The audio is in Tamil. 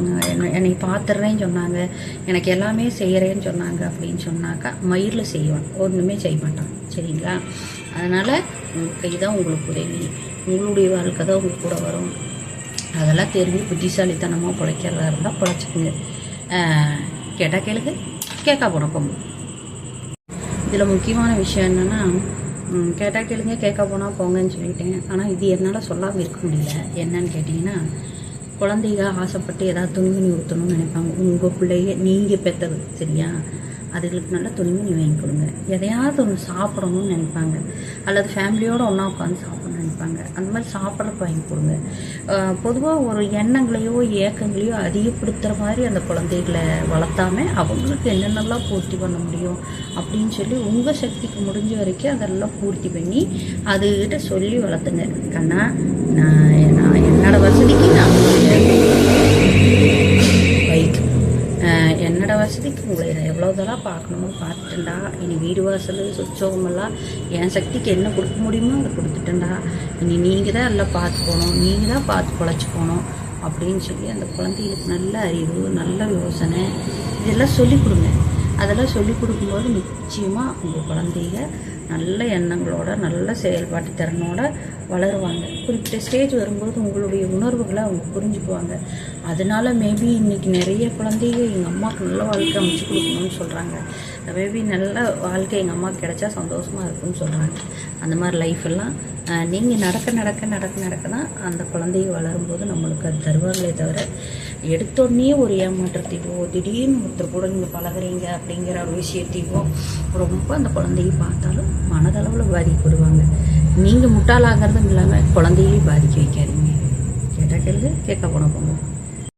இருக்காங்க, என்னை பார்த்துட்றேன்னு சொன்னாங்க, எனக்கு எல்லாமே செய்கிறேன்னு சொன்னாங்க அப்படின்னு சொன்னாக்கா மயிரில் செய்வான், ஒன்றுமே செய்ய மாட்டான். சரிங்களா? அதனால் உங்கள் கை தான் உங்களுக்கு உதவி, உங்களுடைய வாழ்க்கை தான் உங்களுக்கு கூட வரும். அதெல்லாம் தெரிஞ்சு புத்திசாலித்தனமாக பிழைக்கிறதா இருந்தால் பிழைச்சிக்குங்க. கேட்டால் கேளுங்க, கேட்கா போன பொம்பு. இதில் முக்கியமான விஷயம் என்னென்னா, கேட்டால் கேளுங்க, கேட்க போனால் போங்கன்னு சொல்லிட்டேன். ஆனால் இது என்னால் சொல்லாமல் இருக்க முடியல. என்னன்னு கேட்டிங்கன்னா, குழந்தைங்க ஆசைப்பட்டு ஏதாவது துணிமணி ஊற்றணும்னு நினைப்பாங்க. உங்கள் பிள்ளைய நீங்கள் பெற்றது, சரியா? அதுகளுக்கு நல்லா துணிமணி வாங்கி கொடுங்க. எதையாவது ஒன்று சாப்பிடணும்னு நினைப்பாங்க, அல்லது ஃபேமிலியோடு ஒன்றா உட்காந்து சாப்பிடணும்னு நினைப்பாங்க. அந்த மாதிரி சாப்பிட்றதுக்கு வாங்கி கொடுங்க. பொதுவாக ஒரு எண்ணங்களையோ ஏக்கங்களையோ அதிகப்படுத்துகிற மாதிரி அந்த குழந்தைகளை வளர்த்தாம அவங்களுக்கு என்னென்னலாம் பூர்த்தி பண்ண முடியும் அப்படின்னு சொல்லி உங்கள் சக்திக்கு முடிஞ்ச வரைக்கும் அதெல்லாம் பூர்த்தி பண்ணி அதுக்கிட்ட சொல்லி வளர்த்துங்க. கண்ணா, நான் என்னோடய வசதிக்கு நான் பைக், என்னோட வசதிக்கு உங்களை எவ்வளோதெல்லாம் பார்க்கணுமோ பார்த்துட்டேன்டா. இனி வீடு வாசல் சுச்சோகமெல்லாம் என் சக்திக்கு என்ன கொடுக்க முடியுமோ அதை கொடுத்துட்டேன்டா. இனி நீங்கள் தான் எல்லாம் பார்த்து போகணும், நீங்கள் தான் பார்த்து பொழைச்சி போகணும் அப்படின்னு சொல்லி அந்த குழந்தைகளுக்கு நல்ல அறிவு, நல்ல யோசனை இதெல்லாம் சொல்லிக் கொடுங்க. அதெல்லாம் சொல்லிக் கொடுக்கும்போது நிச்சயமாக உங்கள் குழந்தைங்க நல்ல எண்ணங்களோட நல்ல செயல்பாட்டு திறனோட வளருவாங்க. குறிப்பிட்ட ஸ்டேஜ் வரும்போது உங்களுடைய உணர்வுகளை அவங்க புரிஞ்சுக்குவாங்க. அதனால மேபி இன்றைக்கி நிறைய குழந்தைங்க எங்கள் அம்மாவுக்கு நல்ல வாழ்க்கை அமைச்சு கொடுக்கணும்னு சொல்கிறாங்க. மேபி நல்ல வாழ்க்கை எங்கள் அம்மாவுக்கு கிடைச்சா சந்தோஷமாக இருக்குன்னு சொல்கிறாங்க. அந்த மாதிரி லைஃபெல்லாம் நீங்கள் நடக்க தான் அந்த குழந்தைங்க வளரும்போது நம்மளுக்கு அது தருவாங்களே தவிர, எடுத்தோடனே ஒரு ஏமாற்றத்தையோ திடீர்னு ஒருத்தர் கூட நீங்கள் பழகுறீங்க அப்படிங்கிற ஒரு விஷயத்தையோ ரொம்ப அந்த குழந்தைய பார்த்தாலும் மனதளவில் பாதிக்கப்படுவாங்க. நீங்கள் முட்டாளாகிறதும் இல்லாமல் குழந்தையே பாதிக்க வைக்காதீங்க. கேட்டால் கேளுங்க, கேட்க போன போங்க.